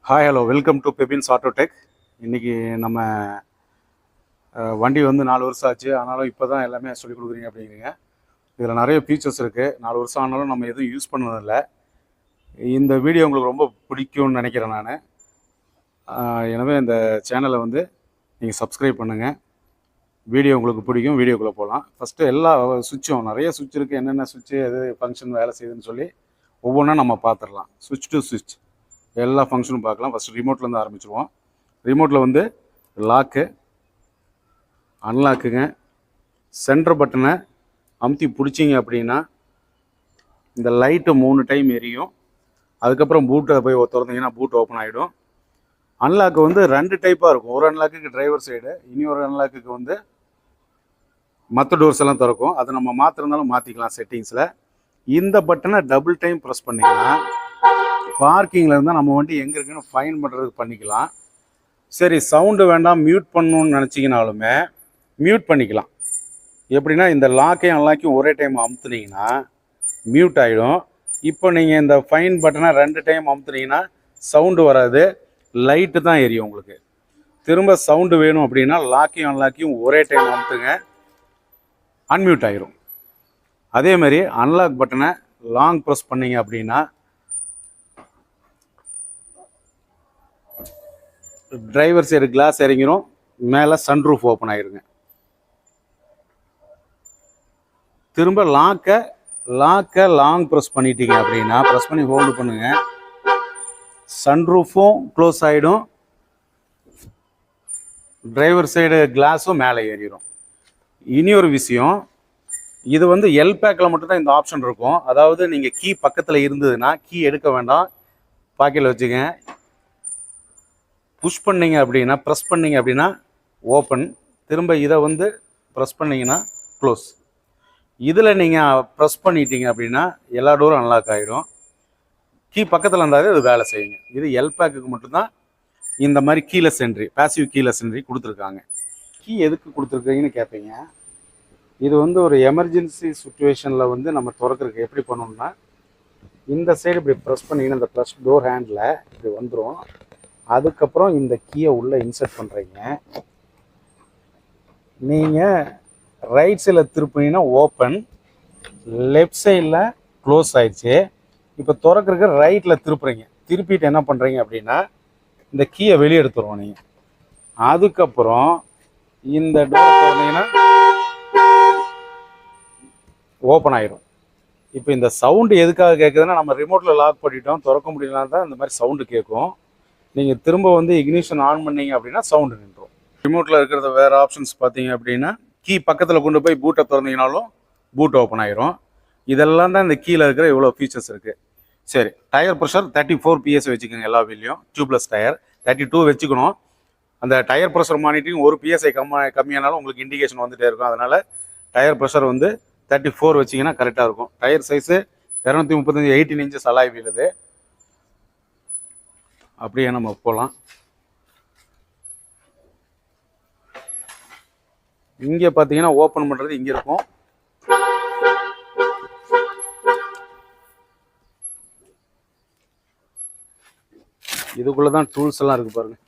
Hi hello welcome to Bebins auto tech. இன்றைக்கி நம்ம வண்டி வந்து 4 வருஷம் ஆச்சு. ஆனாலும் இப்போ தான் எல்லாமே சொல்லிக் கொடுக்குறீங்க அப்படிங்கிறீங்க. இதில் நிறைய ஃபீச்சர்ஸ் இருக்குது. 4 வருஷம் ஆனாலும் நம்ம எதுவும் யூஸ் பண்ணதில்லை. இந்த வீடியோ உங்களுக்கு ரொம்ப பிடிக்கும்னு நினைக்கிறேன் நான். எனவே இந்த சேனலை வந்து நீங்கள் சப்ஸ்கிரைப் பண்ணுங்கள். வீடியோ உங்களுக்கு பிடிக்கும். வீடியோக்குள்ளே போகலாம். ஃபஸ்ட்டு எல்லா சுவிட்சும் நிறைய சுவிட்ச் இருக்குது. என்னென்ன சுவிட்சு எது ஃபங்க்ஷன் வேலை செய்யுதுன்னு சொல்லி ஒவ்வொன்றா நம்ம பார்த்துடலாம். சுவிட்ச் டு சுவிட்ச் எல்லா ஃபங்க்ஷனும் பார்க்கலாம். ஃபஸ்ட்டு ரிமோட்லேருந்து ஆரம்பிச்சிடுவோம். ரிமோட்டில் வந்து லாக்கு, அன்லாக்குங்க. சென்டர் பட்டனை அமுத்தி பிடிச்சிங்க அப்படின்னா இந்த லைட்டு 3 டைம் எரியும். அதுக்கப்புறம் பூட்டை போய் திறந்தீங்கன்னா பூட் ஓப்பன் ஆகிடும். அன்லாக்கு வந்து 2 டைப்பாக இருக்கும். ஒரு அன்லாக்குக்கு டிரைவர் சைடு, இனி ஒரு அன்லாக்குக்கு வந்து மற்ற டோர்ஸ் எல்லாம் திறக்கும். அதை நம்ம மாற்றிருந்தாலும் மாற்றிக்கலாம் செட்டிங்ஸில். இந்த பட்டனை டபுள் டைம் ப்ரெஸ் பண்ணிங்கன்னா பார்க்கிங்கில் இருந்தால் நம்ம வண்டி எங்கே இருக்குன்னு ஃபைன் பண்ணுறதுக்கு பண்ணிக்கலாம். சரி, சவுண்டு வேண்டாம் மியூட் பண்ணணுன்னு நினச்சிங்கனாலுமே மியூட் பண்ணிக்கலாம். எப்படின்னா இந்த லாக்கையும் அன்லாக்கையும் ஒரே டைம் அமுத்துனீங்கன்னா மியூட் ஆகிடும். இப்போ நீங்கள் இந்த ஃபைன் பட்டனை 2 டைம் அமுத்துனீங்கன்னா சவுண்டு வராது, லைட்டு தான் எரியும் உங்களுக்கு. திரும்ப சவுண்டு வேணும் அப்படின்னா லாக்கையும் அன்லாக்கையும் ஒரே டைம் அமுத்துங்க, அன்மியூட் ஆகிரும். அதேமாதிரி அன்லாக் பட்டனை லாங் ப்ரெஸ் பண்ணிங்க அப்படின்னா டிரைவர் சைடு கிளாஸ் இறங்கிரும், மேலே சன்ரூஃப் ஓப்பன் ஆகிருங்க. திரும்ப லாக்கை லாங் ப்ரெஸ் பண்ணிட்டீங்க அப்படின்னா ப்ரெஸ் பண்ணி ஹோல்டு பண்ணுங்க, சன்ரூஃபும் க்ளோஸ் ஆகிடும், டிரைவர் சைடு கிளாஸும் மேலே ஏறிடும். இனி ஒரு விஷயம், இது வந்து எல் பேக்கில் மட்டும்தான் இந்த ஆப்ஷன் இருக்கும். அதாவது நீங்கள் கீ பக்கத்தில் இருந்ததுன்னா கீ எடுக்க வேண்டாம், பாக்கெட்டில் வச்சுங்க. புஷ் பண்ணிங்க அப்படின்னா ப்ரெஸ் பண்ணிங்க அப்படின்னா ஓப்பன், திரும்ப இதை வந்து ப்ரெஸ் பண்ணிங்கன்னா க்ளோஸ். இதில் நீங்கள் ப்ரெஸ் பண்ணிட்டீங்க அப்படின்னா எல்லா டோரும் அன்லாக் ஆகிடும். கீ பக்கத்தில் இருந்தாலே இது வேலை செய்யுங்க. இது எல் பேக்குக்கு மட்டும்தான் இந்த மாதிரி keyless entry, passive keyless entry கொடுத்துருக்காங்க. கீ எதுக்கு கொடுத்துருக்கீங்கன்னு கேட்பீங்க. இது வந்து ஒரு எமர்ஜென்சி சுச்சுவேஷனில் வந்து நம்ம திறக்கிறதுக்கு எப்படி பண்ணணும்னா இந்த சைடு இப்படி ப்ரெஸ் பண்ணிங்கன்னா இந்த ப்ளஸ் டோர் ஹேண்டில் இப்படி வந்துடும். அதுக்கப்புறம் இந்த கீயை உள்ளே இன்சர்ட் பண்ணுறீங்க. நீங்கள் ரைட் சைடில் திருப்பினீங்கன்னா ஓப்பன், லெஃப்ட் சைடில் க்ளோஸ் ஆயிடுச்சு. இப்போ திறக்கிறதுக்கு ரைட்டில் திருப்புறீங்க. திருப்பிட்டு என்ன பண்ணுறீங்க அப்படின்னா இந்த கீயை வெளியே எடுத்துருவோம் நீங்கள். அதுக்கப்புறம் இந்த டோர் திறந்தீங்கன்னா ஓப்பன் ஆகிடும். இப்போ இந்த சவுண்டு எதுக்காக கேட்குதுன்னா நம்ம ரிமோட்டில் லாக் பண்ணிட்டோம், திறக்க முடியலன்னா தான் இந்த மாதிரி சவுண்டு கேட்கும். நீங்கள் திரும்ப வந்து இக்னிஷன் ஆன் பண்ணீங்க அப்படின்னா சவுண்டு நின்றுடும். ரிமோட்டில் இருக்கிறத வேறு ஆப்ஷன்ஸ் பார்த்தீங்க அப்படின்னா கீ பக்கத்தில் கொண்டு போய் பூட்டை திறந்தீங்கனாலும் பூட் ஓப்பன் ஆகிரும். இதெல்லாம் தான் இந்த கீழே இருக்கிற இவ்வளோ ஃபீச்சர்ஸ் இருக்குது. சரி, டயர் ப்ரெஷர் 34 PS வச்சுக்கோங்க. எல்லா வீல்லையும் டியூப்லெஸ் டயர் 32 வச்சுக்கணும். அந்த டயர் ப்ரெஷர் மானிட்டரிங் 1 PSI கம்மியானாலும் உங்களுக்கு இண்டிகேஷன் வந்துகிட்டே இருக்கும். அதனால் டயர் ப்ரெஷர் வந்து 34 வச்சிங்கன்னா கரெக்டாக இருக்கும். Tyre size 235 18 inches alloy wheel. இது அப்படியே நம்ம போகலாம். இங்கே பார்த்தீங்கன்னா ஓப்பன் பண்ணுறது இங்கே இருக்கும். இதுக்குள்ளே தான் டூல்ஸ் எல்லாம் இருக்குது பாருங்கள்.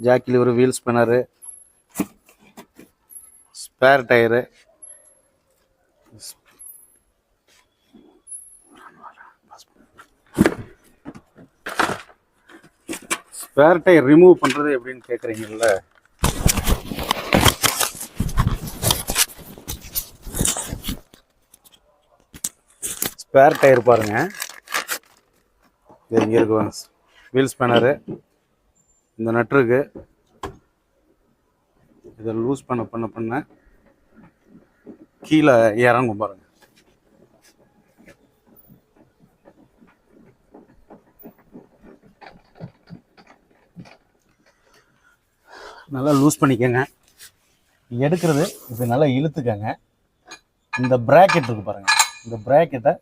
ஜாக்கில் ஒரு wheel spinner, spare tyre, spare tyre remove பண்ணுறது எப்படின்னு கேட்குறீங்கல்ல. ஸ்பேர் டயர் பாருங்கள், இது இங்கே இருக்கும். வீல் ஸ்பேனரு, இந்த நட்டுருக்கு. இதை லூஸ் பண்ண கீழே இறங்கும் பாருங்கள். நல்லா லூஸ் பண்ணிக்கோங்க. எடுக்கிறது இது நல்லா இழுத்துக்கங்க. இந்த ப்ராக்கெட் இருக்குது பாருங்கள், இந்த ப்ராக்கெட்டை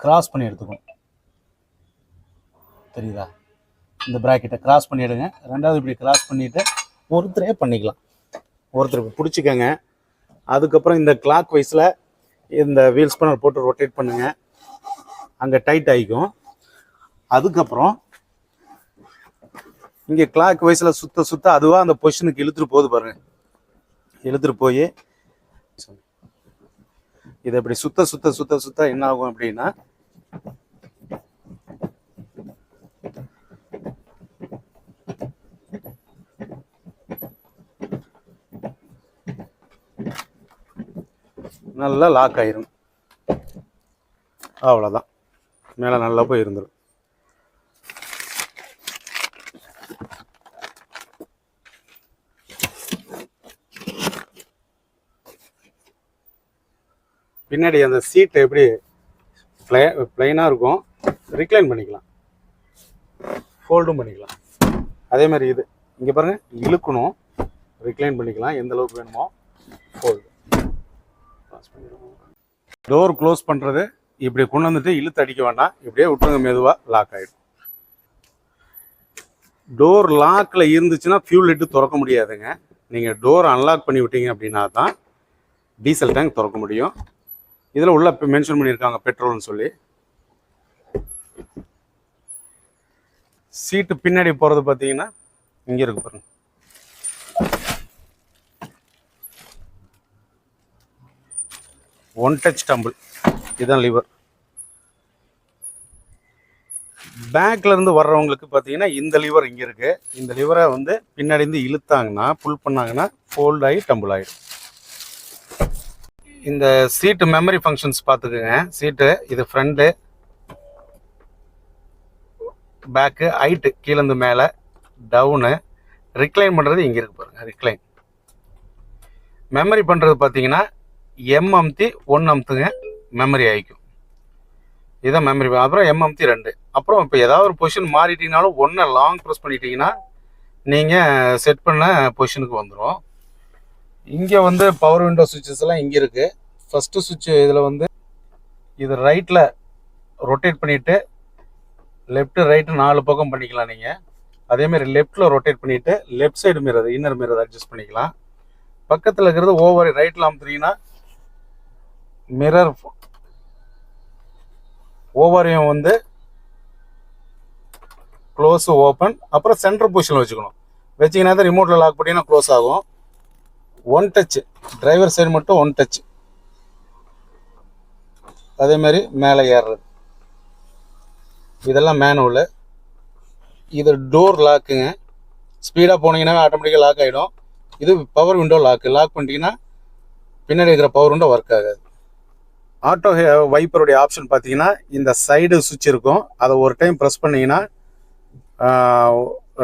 கிராஸ் பண்ணி எடுத்துக்கணும். தெரியுதா? இந்த ப்ராக்கெட்டை கிராஸ் பண்ணி எடுங்க. ரெண்டாவது இப்படி கிராஸ் பண்ணிவிட்டு ஒருத்தரே பண்ணிக்கலாம். ஒருத்தருக்கு பிடிச்சிக்கங்க. அதுக்கப்புறம் இந்த கிளாக் வைஸில் இந்த வீல் ஸ்பின்னர் போட்டு ரொட்டேட் பண்ணுங்கள். அங்கே டைட் ஆகிக்கும். அதுக்கப்புறம் இங்கே கிளாக் வைஸில் சுத்த சுத்த அதுவாக அந்த பொசிஷனுக்கு இழுத்துட்டு போகுது பாருங்க. இழுத்துட்டு போய் இதை இப்படி சுத்த சுத்த சுத்த சுத்த என்ன ஆகும் அப்படின்னா நல்லா லாக் ஆயிரும். அவ்வளோதான், மேலே நல்லா போய் இருந்துடும். பின்னாடி அந்த சீட் எப்படி பிளைனாக இருக்கும், ரிக்ளைன் பண்ணிக்கலாம், ஃபோல்டும் பண்ணிக்கலாம். அதே மாதிரி இது இங்கே பாருங்கள், இழுக்கணும், ரிக்ளைன் பண்ணிக்கலாம், எந்த அளவுக்கு வேணுமோ ஃபோல்டு. டோர் க்ளோஸ் பண்ணுறது இப்படி கொண்டு வந்துட்டு இழுத்து அடிக்க வேண்டாம், இப்படியே விட்டுருங்க, மெதுவாக லாக் ஆகிடும். டோர் லாக்கில் இருந்துச்சுன்னா ஃபியூல் லிட்டு திறக்க முடியாதுங்க. நீங்கள் டோர் அன்லாக் பண்ணி விட்டீங்க அப்படின்னா தான் டீசல் டேங்க் திறக்க முடியும். இதில் உள்ள மென்ஷன் பண்ணியிருக்காங்க பெட்ரோல்னு சொல்லி. சீட்டு பின்னாடி போகிறது பார்த்தீங்கன்னா இங்கே இருக்கு பாருங்க. ஒன் டச் டம்பிள், இதுதான் லிவர். பேக்ல இருந்து வர்றவங்களுக்கு பார்த்தீங்கன்னா இந்த லிவர் இங்கே இருக்கு. இந்த லிவரை வந்து பின்னாடி இருந்து இழுத்தாங்கன்னா, புல் பண்ணாங்கன்னா ஃபோல்ட் ஆகி டம்பிள் ஆகிடும். இந்த சீட்டு மெமரி ஃபங்க்ஷன்ஸ் பார்த்துக்குங்க. சீட்டு இது ஃப்ரண்ட்டு, பேக்கு, ஹைட்டு, கீழேருந்து மேலே, டவுனு, ரிக்ளைன் பண்ணுறது இங்கே இருக்கு பாருங்க. ரிக்ளைன் மெமரி பண்ணுறது பார்த்தீங்கன்னா எம் அமுத்தி 1 அமுத்துங்க, மெமரி ஆகிக்கும். இதுதான் மெமரி. அப்புறம் எம் அமுத்தி 2. அப்புறம் இப்போ ஏதாவது ஒரு பொசிஷன் மாறிட்டீங்கனாலும் 1 லாங் ப்ரெஸ் பண்ணிட்டீங்கன்னா நீங்கள் செட் பண்ண பொசிஷனுக்கு வந்துடும். இங்கே வந்து பவர் விண்டோ சுவிட்சஸ் எல்லாம் இங்கே இருக்குது. ஃபஸ்ட்டு சுவிட்ச் இதில் வந்து இது ரைட்டில் ரொட்டேட் பண்ணிவிட்டு லெஃப்ட்டு ரைட்டு 4 பக்கம் பண்ணிக்கலாம் நீங்கள். அதேமாதிரி லெஃப்ட்டில் ரொட்டேட் பண்ணிவிட்டு left side mirror, inner mirror adjust பண்ணிக்கலாம். பக்கத்தில் இருக்கிறது ஓவர் ரைட்டில் அமுத்துனீங்கன்னா மிரர் ஓவரையும் வந்து க்ளோஸ் ஓப்பன், அப்புறம் சென்டர் பொசிஷனில் வச்சுக்கணும். வச்சிங்கன்னா தான் ரிமோட்டில் லாக் பண்ணிங்கன்னா க்ளோஸ் ஆகும். 1 டச், டிரைவர் சைடு மட்டும் 1 டச். அதே மாதிரி மேலே ஏறுறது, இதெல்லாம் மேனுவலு. இது டோர் லாக்குங்க. ஸ்பீடாக போனீங்கன்னா ஆட்டோமேட்டிக்காக லாக் ஆகிடும். இது பவர் விண்டோ லாக்கு. லாக் பண்ணிட்டீங்கன்னா பின்னாடி இருக்கிற பவர் விண்டோ ஒர்க் ஆகாது. ஆட்டோ வைப்பருடைய ஆப்ஷன் பார்த்தீங்கன்னா இந்த சைடு சுவிட்ச் இருக்கும். அதை ஒரு டைம் ப்ரெஸ் பண்ணிங்கன்னா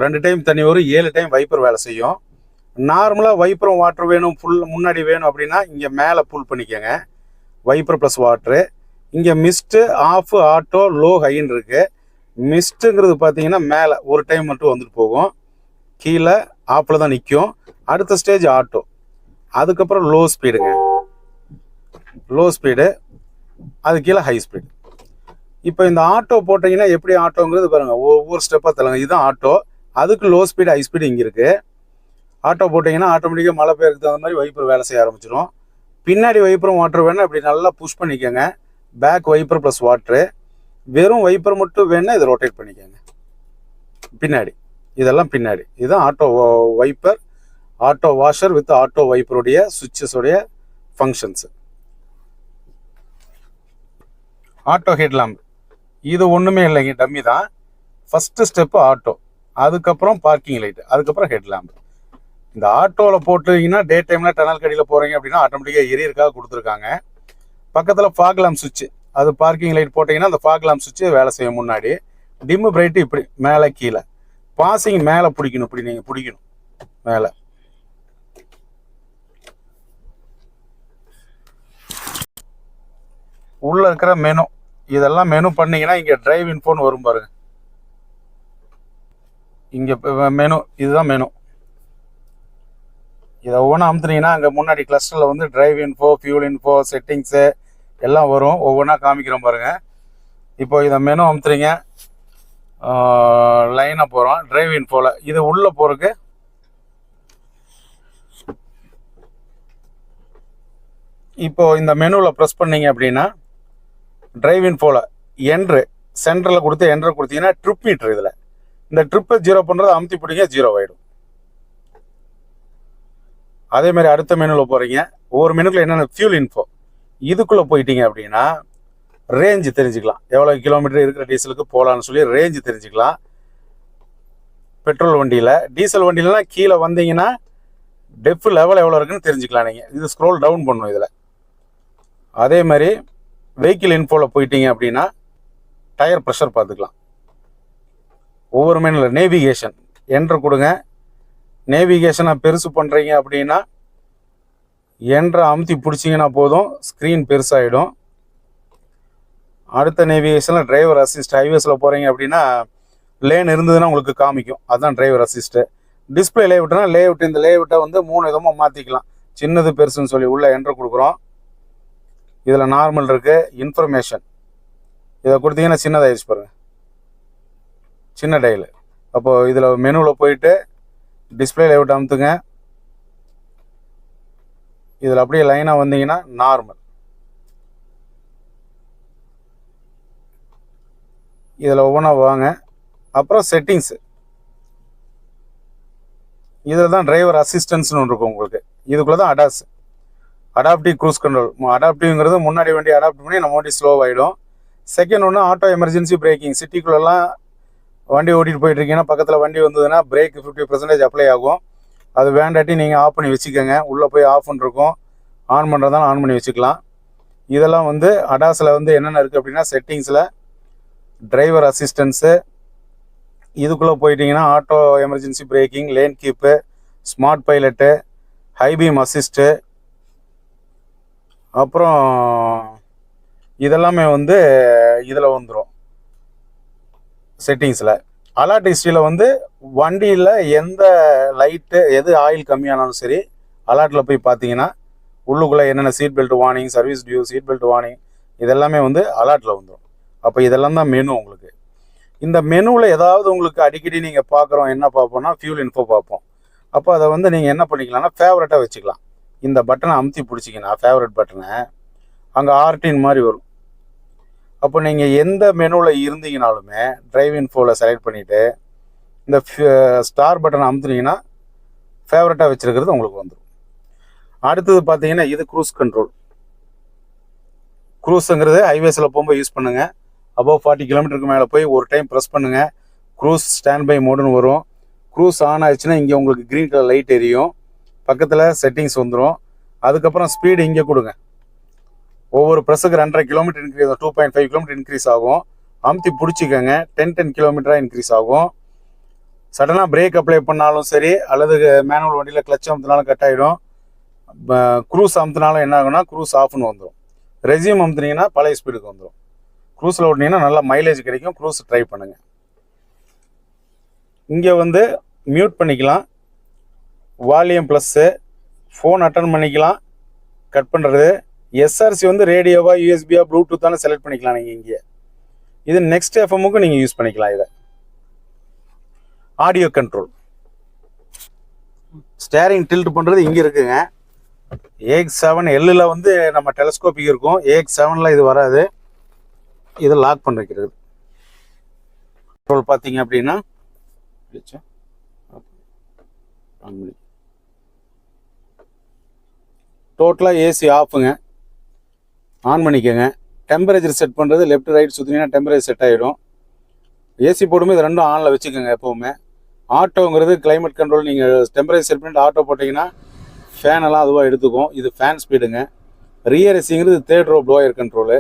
2 டைம் தண்ணி வரும், 7 டைம் வைப்பர் வேலை செய்யும். நார்மலாக வைப்பரும் வாட்டர் வேணும், ஃபுல் முன்னாடி வேணும் அப்படின்னா இங்கே மேலே புல் பண்ணிக்கோங்க, வைப்பர் ப்ளஸ் வாட்ரு. இங்கே மிஸ்ட்டு, ஆஃபு, ஆட்டோ, லோ, ஹைன்னு இருக்குது. மிஸ்ட்டுங்கிறது பார்த்தீங்கன்னா மேலே ஒரு டைம் மட்டும் வந்துட்டு போகும், கீழே ஆப்பில் தான் நிற்கும். அடுத்த ஸ்டேஜ் ஆட்டோ, அதுக்கப்புறம் லோ ஸ்பீடுங்க, லோ ஸ்பீடு, அது கீழே ஹை ஸ்பீடு. இப்போ இந்த ஆட்டோ போட்டிங்கன்னா எப்படி ஆட்டோங்கிறது பாருங்கள், ஒவ்வொரு ஸ்டெப்பாக தரலாங்க. இதுதான் ஆட்டோ, அதுக்கு லோ ஸ்பீடு, ஹை ஸ்பீடு இங்கே இருக்குது. ஆட்டோ போட்டிங்கன்னா ஆட்டோமேட்டிக்காக மழை பெய்யறதுக்கு தகுந்த மாதிரி வைப்பர் வேலை செய்ய ஆரம்பிச்சிடும். பின்னாடி வைப்பரும் வாட்டர் வேணால் இப்படி நல்லா புஷ் பண்ணிக்கோங்க. Back wiper plus water. வெறும் வைப்பர் மட்டும் வேணால் இதை ரொட்டேட் பண்ணிக்கோங்க பின்னாடி. இதெல்லாம் பின்னாடி. இதுதான் auto wiper, auto washer with auto வைப்பருடைய சுவிட்சஸோடைய ஃபங்க்ஷன்ஸு. ஆட்டோ ஹெட்லாம்ப் இது ஒன்றுமே இல்லைங்க, டம்மி தான். ஃபஸ்ட்டு ஸ்டெப்பு ஆட்டோ, அதுக்கப்புறம் பார்க்கிங் லைட்டு, அதுக்கப்புறம் ஹெட்லாம்ப். இந்த ஆட்டோவில் போட்டுங்கன்னா டே டைமில் டனல் கடியில் போகிறீங்க அப்படின்னா ஆட்டோமேட்டிக்காக எரியறதுக்காக கொடுத்துருக்காங்க. பக்கத்தில் ஃபாக் லாம்ப் சுவிட்சு, அது பார்க்கிங் லைட் போட்டிங்கன்னா அந்த ஃபாக் லாம்ப் சுவிட்சு வேலை செய்யும் முன்னாடி. டிம்மு பிரைட்டு இப்படி மேலே கீழே. பாசிங் மேலே பிடிக்கணும், இப்படி நீங்கள் பிடிக்கணும் மேலே. உள்ளே இருக்கிற மெனு, இதெல்லாம் மெனு பண்ணிங்கன்னா இங்கே டிரைவ் இன்ஃபோன்னு வரும் பாருங்க. இங்கே மெனு, இதுதான் மெனு. இதை ஒவ்வொன்றா அமுத்துனீங்கன்னா அங்கே முன்னாடி கிளஸ்டரில் வந்து drive info, fuel info, settings எல்லாம் வரும். ஒவ்வொன்றா காமிக்கிறோம் பாருங்கள். இப்போ இதை மெனு அமுத்துறீங்க, லைனாக போகிறோம் டிரைவ் இன்ஃபோவில். இது உள்ளே போகிறதுக்கு இப்போ இந்த மெனுவில் ப்ரெஸ் பண்ணிங்க அப்படின்னா டிரைவ் இன்ஃபோவில் என்ட்ரு சென்டரில் கொடுத்து என்ட்ரு கொடுத்தீங்கன்னா ட்ரிப் மீட்டர். இதில் இந்த ட்ரிப்பை 0 பண்ணுறது அமுத்தி பிடிங்க 0 ஆகிடும். அதே மாதிரி அடுத்த மெனுவில் போகிறீங்க. ஒவ்வொரு மெனுக்குள்ள என்னென்ன ஃபியூல் இன்ஃபோ, இதுக்குள்ளே போயிட்டீங்க அப்படின்னா ரேஞ்சு தெரிஞ்சுக்கலாம். எவ்வளோ கிலோமீட்டர் இருக்கிற டீசலுக்கு போகலான்னு சொல்லி ரேஞ்சு தெரிஞ்சுக்கலாம். பெட்ரோல் வண்டியில். டீசல் வண்டியிலலாம் கீழே வந்தீங்கன்னா டெஃப் லெவல் எவ்வளோ இருக்குன்னு தெரிஞ்சுக்கலாம் நீங்கள். இது ஸ்க்ரோல் டவுன் பண்ணும் இதில். அதே மாதிரி வெஹிக்கிள் இன்ஃபோவில் போயிட்டீங்க அப்படின்னா டயர் ப்ரெஷர் பார்த்துக்கலாம். ஒவ்வொரு மெனுவில் நேவிகேஷன் என்ட்ரு கொடுங்க. நேவிகேஷனை பெருசு பண்ணுறீங்க அப்படின்னா என்ட்ரை அமுத்தி பிடிச்சிங்கன்னா போதும், ஸ்க்ரீன் பெருசாகிடும். அடுத்த நேவிகேஷனில் டிரைவர் அசிஸ்ட். ஹைவேஸில் போகிறீங்க அப்படின்னா லேன் இருந்ததுன்னா உங்களுக்கு காமிக்கும், அதுதான் டிரைவர் அசிஸ்ட்டு. டிஸ்பிளே லேஅவுட்னா லேஅவுட், இந்த லேஅவுட்டை வந்து 3 விதமாக மாற்றிக்கலாம். சின்னது பெருசுன்னு சொல்லி உள்ளே என்ட்ரு கொடுக்குறோம். இதில் நார்மல் இருக்குது. இன்ஃபர்மேஷன் இதை கொடுத்தீங்கன்னா சின்னதாகிடுச்சு பாருங்கள், சின்ன டைலு. அப்போது இதில் மெனுவில் போயிட்டு டிஸ்பிளே லேஅவுட் அமுத்துங்க. இதில் அப்படியே லைனாக வந்தீங்கன்னா நார்மல். இதில் ஒவ்வொன்றா வாங்க. அப்புறம் செட்டிங்ஸு, இதில் தான் டிரைவர் அசிஸ்டன்ஸ்னு ஒன்று இருக்கும் உங்களுக்கு. இதுக்குள்ளே தான் அடாஸ், அடாப்டிவ் க்ரூஸ் கண்ட்ரோல். அடாப்டிவ்ங்கிறது முன்னாடி வண்டி அடாப்ட் பண்ணி நம்ம வண்டி ஸ்லோவாகிடும். செகண்ட் ஒன்று ஆட்டோ எமர்ஜென்சி பிரேக்கிங். சிட்டிக்குள்ளெல்லாம் வண்டி ஓட்டிகிட்டு போயிட்டுருக்கீங்கன்னா பக்கத்தில் வண்டி வந்ததுன்னா பிரேக் 50% அப்ளை ஆகும். அது வேண்டாட்டி நீங்கள் ஆஃப் பண்ணி வச்சுக்கோங்க. உள்ளே போய் ஆஃப் பண்ணிருக்கோம், ஆன் பண்ணுறதாலும் ஆன் பண்ணி வச்சுக்கலாம். இதெல்லாம் வந்து அடாஸில் வந்து என்னென்ன இருக்குது அப்படின்னா செட்டிங்ஸில் டிரைவர் அசிஸ்டன்ஸு. இதுக்குள்ளே போயிட்டீங்கன்னா auto emergency braking, lane keep, smart pilot, high beam assist, அப்புறம் இதெல்லாமே வந்து இதில் வந்துடும் செட்டிங்ஸில். அலர்ட் ஹிஸ்ட்ரியில் வந்து வண்டியில் எந்த லைட்டு எது ஆயில் கம்மியானாலும் சரி அலர்ட்டில் போய் பார்த்தீங்கன்னா உள்ளுக்குள்ளே என்னென்ன seat belt warning, service due, seat belt warning இதெல்லாமே வந்து அலர்ட்டில் வந்துடும். அப்போ இதெல்லாம் தான் மெனு உங்களுக்கு. இந்த மெனுவில் ஏதாவது உங்களுக்கு அடிக்கடி நீங்கள் பார்க்குறோம், என்ன பார்ப்போம்னா ஃபியூல் இன்ஃபோ பார்ப்போம். அப்போ அதை வந்து நீங்கள் என்ன பண்ணிக்கலாம்னா ஃபேவரட்டாக வச்சுக்கலாம். இந்த பட்டனை அமுத்தி பிடிச்சிங்கன்னா ஃபேவரட் பட்டனை அங்கே ஆர்டின் மாதிரி வரும். அப்போ நீங்கள் எந்த மெனுவில் இருந்தீங்கனாலுமே டிரைவ் இன்ஃபோவில் செலக்ட் பண்ணிவிட்டு இந்த ஸ்டார் பட்டனை அமுத்துனீங்கன்னா ஃபேவரட்டாக வச்சுருக்கிறது உங்களுக்கு வந்துடும். அடுத்தது பார்த்தீங்கன்னா இது க்ரூஸ் கண்ட்ரோல். க்ரூஸுங்கிறது ஹைவேஸில் போகும்போது யூஸ் பண்ணுங்கள். அபவ் 40 கிலோமீட்டருக்கு மேலே போய் ஒரு டைம் ப்ரெஸ் பண்ணுங்கள், க்ரூஸ் ஸ்டாண்ட் பை மோடுன்னு வரும். க்ரூஸ் ஆன் ஆச்சுன்னா இங்கே உங்களுக்கு க்ரீன் கலர் லைட் எரியும், பக்கத்தில் செட்டிங்ஸ் வந்துடும். அதுக்கப்புறம் ஸ்பீடு இங்கே கொடுங்க. ஒவ்வொரு ப்ரெஸ்ஸுக்கு 2.5 கிலோமீட்டர் இன்க்ரீஸ் ஆகும், 2.5 கிலோமீட்டர் இன்க்ரீஸ் ஆகும். அமுத்தி பிடிச்சிக்கோங்க, 10 கிலோமீட்டராக இன்க்ரீஸ் ஆகும். சடனாக பிரேக் அப்ளை பண்ணாலும் சரி அல்லது மேனுவல் வண்டியில் கிளச் அமுத்தினாலும் கட் ஆகிடும். க்ரூஸ் அமுத்தினாலும் என்ன ஆகுனா க்ரூஸ் ஆஃப்னு வந்துடும். ரெசியூம் அமுத்துனீங்கன்னா பழைய ஸ்பீடுக்கு வந்துடும். க்ரூஸில் ஓட்டினீங்கன்னா நல்லா மைலேஜ் கிடைக்கும். க்ரூஸ் ட்ரை பண்ணுங்கள். இங்கே வந்து மியூட் பண்ணிக்கலாம், வால்யூம் ப்ளஸ்ஸு, ஃபோன் அட்டன் பண்ணிக்கலாம், கட் பண்ணுறது. எஸ்ஆர்சி வந்து ரேடியோவா யூஎஸ்பியா ப்ளூடூத்தான செலக்ட் பண்ணிக்கலாம் நீங்கள் இங்கே. இது நெக்ஸ்ட் எஃப்எம்முக்கும் நீங்கள் யூஸ் பண்ணிக்கலாம். இதை ஆடியோ கண்ட்ரோல், ஸ்டேரிங் டில்ட் பண்ணுறது இங்கே இருக்குங்க. AX7Lல வந்து நம்ம டெலஸ்கோப்பிக் இருக்கும், AX7ல இது வராது. இதை லாக் பண்ணிக்கிறது. கண்ட்ரோல் பார்த்தீங்க அப்படின்னா டோட்டலாக ஏசி ஆஃபுங்க. ஆன் பண்ணிக்கோங்க. டெம்பரேச்சர் செட் பண்ணுறது லெஃப்ட் ரைட் சுற்றினீங்கன்னா டெம்பரேச்சர் செட் ஆகிடும். ஏசி போடும்போது இது ரெண்டும் ஆனில் வச்சுக்கோங்க எப்போவுமே. ஆட்டோங்கிறது கிளைமேட் கண்ட்ரோல். நீங்கள் டெம்பரேச்சர் செட் பண்ணிட்டு ஆட்டோ போட்டிங்கன்னா ஃபேனெல்லாம் அதுவாக எடுத்துக்கும். இது ஃபேன் ஸ்பீடுங்க. ரியர் ஏசிங்கிறது 3rd ரோ ப்ளோயர் கண்ட்ரோலு.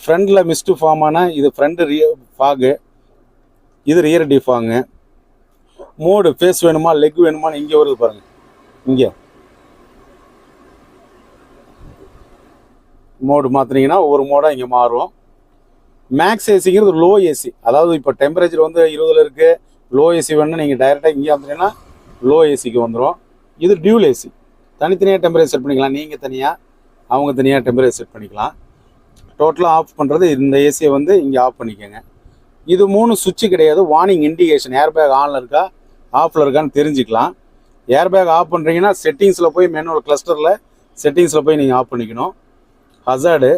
ஃப்ரண்டில் மிஸ்ட்டு ஃபார்ம் ஆனால் இது ஃப்ரண்ட் ஃபாகு, இது ரியர் டிஃபாங்க. மோடு ஃபேஸ் வேணுமா லெக் வேணுமான்னு இங்கே வருது பாருங்கள். இங்கே மோடு மாற்றினீங்கன்னா ஒவ்வொரு மோடாக இங்கே மாறும். மேக்ஸ் ஏசிங்கிறது லோ ஏசி. அதாவது இப்போ டெம்பரேச்சர் வந்து 20ல் இருக்குது, லோ ஏசி வேணும்னா நீங்கள் டைரெக்டாக இங்கே வந்துட்டீங்கன்னா லோ ஏசிக்கு வந்துடும். இது டியூல் ஏசி. தனித்தனியாக டெம்பரேச்சர் செட் பண்ணிக்கலாம். நீங்கள் தனியாக அவங்க தனியாக டெம்பரேச்சர் செட் பண்ணிக்கலாம். டோட்டலாக ஆஃப் பண்ணுறது இந்த ஏசியை வந்து இங்கே ஆஃப் பண்ணிக்கோங்க. இது 3 சுவிட்சு கிடையாது. வார்னிங் இண்டிகேஷன், ஏர்பேக் ஆனில் இருக்கா ஆஃபில் இருக்கான்னு தெரிஞ்சுக்கலாம். ஏர்பேக் ஆஃப் பண்ணுறீங்கன்னா செட்டிங்ஸில் போய் மேனுவல் கிளஸ்டரில் செட்டிங்ஸில் போய் நீங்கள் ஆஃப் பண்ணிக்கணும். Hazard,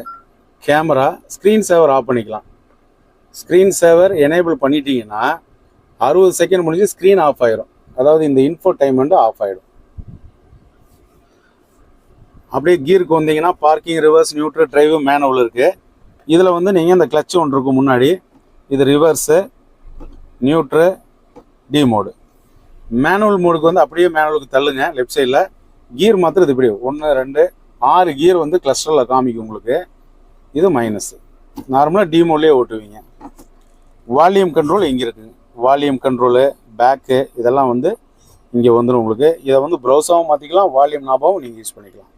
camera, screen saver off பண்ணிக்கலாம். ஸ்க்ரீன் சேவர் எனேபிள் பண்ணிட்டீங்கன்னா 60 செகண்ட் முடிஞ்சு ஸ்க்ரீன் ஆஃப் ஆயிரும். அதாவது இந்த இன்ஃபோடைன்மெண்ட் ஆஃப் ஆயிடும். அப்படியே கீருக்கு வந்தீங்கன்னா parking, reverse, neutral, drive, manual இருக்குது. இதில் வந்து நீங்கள் இந்த கிளச்சு ஒன்று இருக்கும் முன்னாடி, இது ரிவர்ஸு, நியூட்ரு, டி மோடு. மேனுவல் மோடுக்கு வந்து அப்படியே மேனுவலுக்கு தள்ளுங்க லெஃப்ட் சைடில். கீர் மாத்திரம் இது இப்படி 1 2 6 கீர் வந்து கிளஸ்டரில் காமிக்கும் உங்களுக்கு. இது மைனஸ். நார்மலாக டி மோட்லேயே ஓட்டுவீங்க. வால்யூம் கண்ட்ரோல் இங்கே இருக்குங்க. வால்யூம் கண்ட்ரோலு, பேக்கு இதெல்லாம் வந்து இங்கே வந்துடும் உங்களுக்கு. இதை வந்து ப்ரௌஸாகவும் மாற்றிக்கலாம், வால்யூம் நாபாவும் நீங்கள் யூஸ் பண்ணிக்கலாம்.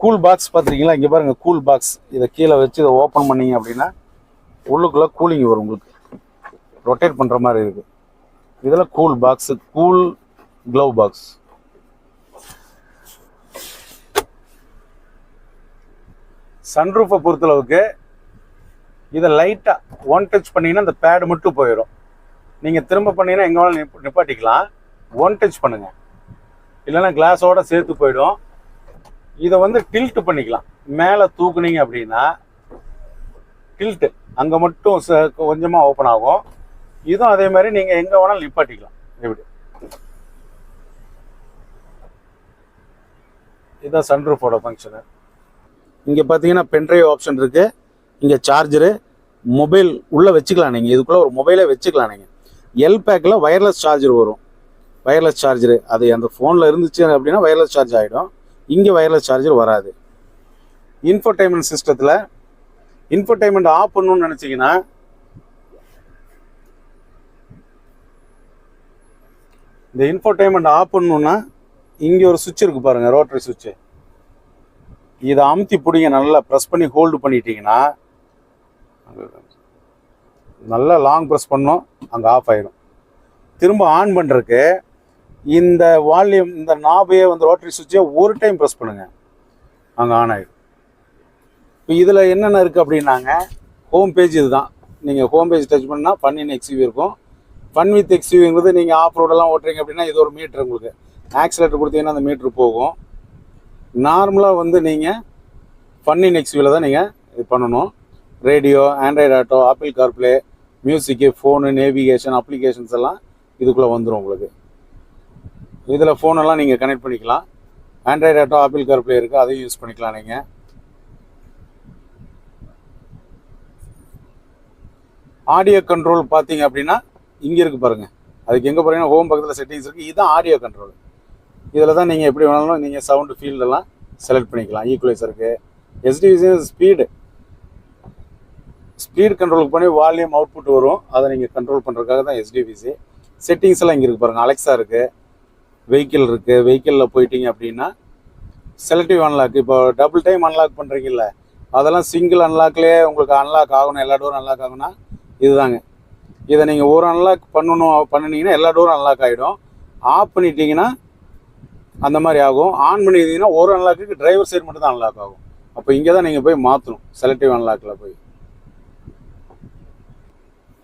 கூல் பாக்ஸ் பார்த்துருக்கீங்களா? இங்கே பாருங்கள் கூல் பாக்ஸ். இதை கீழே வச்சு இதை ஓப்பன் பண்ணிங்க அப்படின்னா உள்ளுக்குள்ளே கூலிங் வரும் உங்களுக்கு. ரொட்டேட் பண்ணுற மாதிரி இருக்குது. இதில் cool box, cool glove box. சன்ரூஃபை பொறுத்தளவுக்கு இதை லைட்டாக ஒன் டச் பண்ணிங்கன்னா அந்த பேடு மட்டும் போயிடும். நீங்கள் திரும்ப பண்ணிங்கன்னா எங்கே வேணாலும் நிப்பாட்டிக்கலாம். ஒன் டச் பண்ணுங்கள், இல்லைன்னா கிளாஸோடு சேர்த்து போயிடும். இதை வந்து டில்ட் பண்ணிக்கலாம். மேலே தூக்குனீங்க அப்படின்னா டில்ட்டு அங்கே மட்டும் கொஞ்சமாக ஓப்பன் ஆகும். இதுவும் அதே மாதிரி நீங்கள் எங்கே வேணாலும் நிப்பாட்டிக்கலாம். இப்படி இதுதான் சன்ரூஃபோட ஃபங்க்ஷனு. இங்கே பார்த்தீங்கன்னா பென்ட்ரைவ் ஆப்ஷன் இருக்குது. இங்கே சார்ஜரு, மொபைல் உள்ளே வச்சுக்கலாம். நீங்கள் இதுக்குள்ளே ஒரு மொபைலே வச்சுக்கலாம். நீங்கள் எல் பேக்கில் வயர்லெஸ் சார்ஜர் வரும். வயர்லெஸ் சார்ஜரு அது அந்த ஃபோனில் இருந்துச்சு அப்படின்னா வயர்லெஸ் சார்ஜ் ஆகிடும். இங்கே வயர்லெஸ் சார்ஜர் வராது. இன்ஃபோடைன்மெண்ட் சிஸ்டத்தில் இன்ஃபோடைன்மெண்ட் ஆஃப் பண்ணணும்னு நினச்சிங்கன்னா இந்த இன்ஃபோடைன்மெண்ட் ஆஃப் பண்ணணுன்னா இங்கே ஒரு சுவிட்ச் இருக்குது பாருங்கள், ரோட்டரி சுவிட்சு. இதை அமுத்தி பிடிங்க, நல்லா ப்ரெஸ் பண்ணி ஹோல்டு பண்ணிட்டீங்கன்னா நல்லா லாங் ப்ரெஸ் பண்ணோம், அங்கே ஆஃப் ஆகிடும். திரும்ப ஆன் பண்ணுறதுக்கு இந்த வால்யூம், இந்த நாபையே வந்து ரோட்டரி சுவிட்சை ஒரு டைம் ப்ரெஸ் பண்ணுங்கள், அங்கே ஆன் ஆகிடும். இப்போ இதில் என்னென்ன இருக்குது அப்படின்னாங்க, ஹோம் பேஜ் இதுதான். நீங்கள் ஹோம் பேஜ் டச் பண்ணால் ஃபன் இன் எக்ஸ்யூவி இருக்கும். ஃபன் வித் எக்ஸ்யூவிங்கிறது நீங்கள் ஆஃப் ரோடெல்லாம் ஓட்டுறீங்க அப்படின்னா இது ஒரு மீட்ரு உங்களுக்கு. ஆக்சிலேட்டர் கொடுத்தீங்கன்னா அந்த மீட்ரு போகும். நார்மலாக வந்து நீங்கள் ஃபன் இன் எக்ஸ்யூவில் தான் நீங்கள் இது பண்ணணும். Radio, Android Auto, Apple CarPlay, music, phone, navigation, applications எல்லாம் இதுக்குள்ளே வந்துடும் உங்களுக்கு. இதில் ஃபோனெல்லாம் நீங்கள் கனெக்ட் பண்ணிக்கலாம். ஆண்ட்ராய்டு ஆட்டோ, ஆப்பிள் கார்ப்ளே இருக்குது, அதையும் யூஸ் பண்ணிக்கலாம் நீங்கள். ஆடியோ கண்ட்ரோல் பார்த்தீங்க அப்படின்னா இங்கே இருக்குது பாருங்கள். அதுக்கு எங்கே போகிறீங்கன்னா ஹோம் பக்கத்தில் செட்டிங்ஸ் இருக்குது. இதுதான் ஆடியோ கண்ட்ரோல். இதில் தான் நீங்கள் எப்படி வேணாலும் நீங்கள் சவுண்டு ஃபீல்டெல்லாம் செலக்ட் பண்ணிக்கலாம். ஈக்குவலைசருக்கு, எஸ்டிவிசி ஸ்பீட் கண்ட்ரோலுக்கு பண்ணி வால்யூம் அவுட்புட் வரும். அதை நீங்கள் கண்ட்ரோல் பண்ணுறதுக்காக தான் எஸ்டிவிசி. செட்டிங்ஸ் எல்லாம் இங்கே இருக்குது பாருங்கள். அலெக்ஸா இருக்குது, வெஹிக்கிள் இருக்குது. வெஹிக்கிளில் போயிட்டீங்க அப்படின்னா செலக்டிவ் அன்லாக், இப்போ டபுள் டைம் அன்லாக் பண்ணுறீங்கல்ல, அதெல்லாம் சிங்கிள் அன்லாக்லேயே உங்களுக்கு அன்லாக் ஆகணும், எல்லா டோரும் அன்லாக் ஆகும்னா இதுதாங்க. இதை நீங்கள் ஒரு அன்லாக் பண்ணினீங்கன்னா எல்லா டோரும் அன்லாக் ஆகிடும். ஆஃப் பண்ணிட்டீங்கன்னா அந்த மாதிரி ஆகும். ஆன் பண்ணிட்டீங்கன்னா ஒரு அன்லாக்கு டிரைவர் சைடு மட்டும் தான் அன்லாக் ஆகும். அப்போ இங்கே தான் நீங்கள் போய் மாற்றணும், செலக்டிவ் அன்லாக்கில் போய்.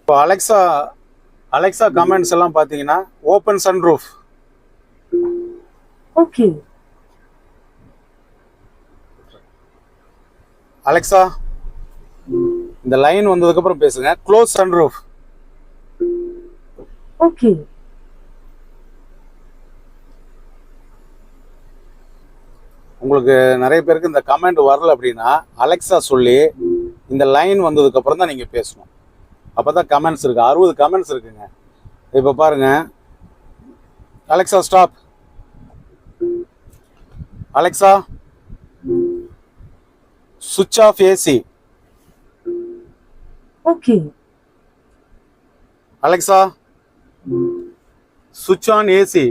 இப்போ அலெக்ஸா கமெண்ட்ஸ் எல்லாம் பார்த்தீங்கன்னா ஓப்பன் சன்ரூஃப். ஓகே. அலெக்ஸா இந்த லைன் வந்ததுக்கப்புறம் பேசுங்க. Close sunroof. ஓகே. உங்களுக்கு நிறைய பேருக்கு இந்த கமெண்ட் வரல அப்படின்னா அலெக்ஸா சொல்லி இந்த லைன் வந்ததுக்கப்புறம் தான் நீங்கள் பேசணும். அப்போ தான் கமெண்ட்ஸ் இருக்குது. 60 கமெண்ட்ஸ் இருக்குங்க. இப்போ பாருங்கள், அலெக்ஸா ஸ்டாப், அலெக்ஸா சுவிட்ச் ஆஃப் ஏசி, ஓகே. அலெக்ஸா சுவிட்ச் on AC,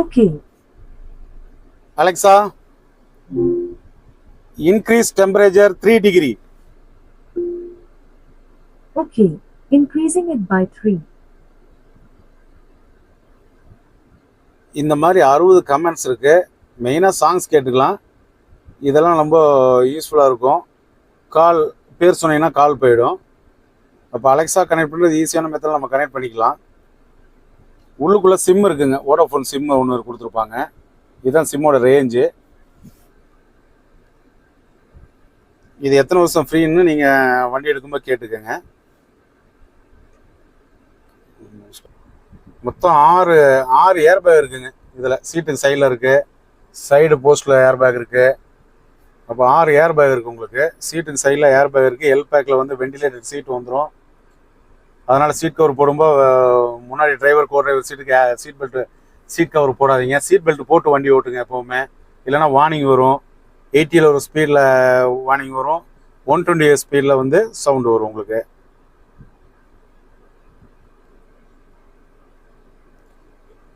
okay. Alexa increase temperature 3 degree, okay. Increasing it by 3. இந்த மாதிரி 60 கமெண்ட்ஸ் இருக்குது. மெயினாக சாங்ஸ் கேட்டுக்கலாம். இதெல்லாம் ரொம்ப யூஸ்ஃபுல்லாக இருக்கும். கால் பேர் சொன்னீங்கன்னா கால் போயிடும். அப்போ அலெக்ஸா கனெக்ட் பண்ணுறது ஈஸியான மெத்தடில் நம்ம கனெக்ட் பண்ணிக்கலாம். உள்ளுக்குள்ளே சிம் இருக்குங்க. வோடாஃபோன் சிம் ஒன்று கொடுத்துருப்பாங்க. இதுதான் சிம்மோட ரேஞ்சு. இது எத்தனை வருஷம் ஃப்ரீன்னு நீங்கள் வண்டி எடுக்கும்போது கேட்டுக்கோங்க. மொத்தம் ஆறு ஏர் பேக் இருக்குங்க இதில். சீட்டு சைடில் இருக்குது, சைடு போஸ்ட்டில் ஏர் பேக் இருக்குது. அப்போ 6 ஏர் பேக் இருக்குது உங்களுக்கு. சீட்டுக்கு சைடில் ஏர் பேக் இருக்குது. எல் பேக்கில் வந்து வெண்டிலேட்டர் சீட் வந்துடும். அதனால் சீட் கவர் போடும்போது முன்னாடி டிரைவர் கோ டிரைவர் சீட்டுக்கு சீட் கவர் போடாதீங்க. சீட் பெல்ட் போட்டு வண்டி ஓட்டுங்க எப்போவுமே. இல்லைனா வார்னிங் வரும். 80ல் ஒரு ஸ்பீடில் வார்னிங் வரும். 120 ஸ்பீடில் வந்து சவுண்டு வரும் உங்களுக்கு.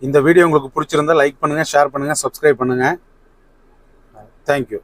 இந்த வீடியோ உங்களுக்கு பிடிச்சிருந்தா லைக் பண்ணுங்கள், ஷேர் பண்ணுங்கள், சப்ஸ்கிரைப் பண்ணுங்கள். தேங்க்யூ.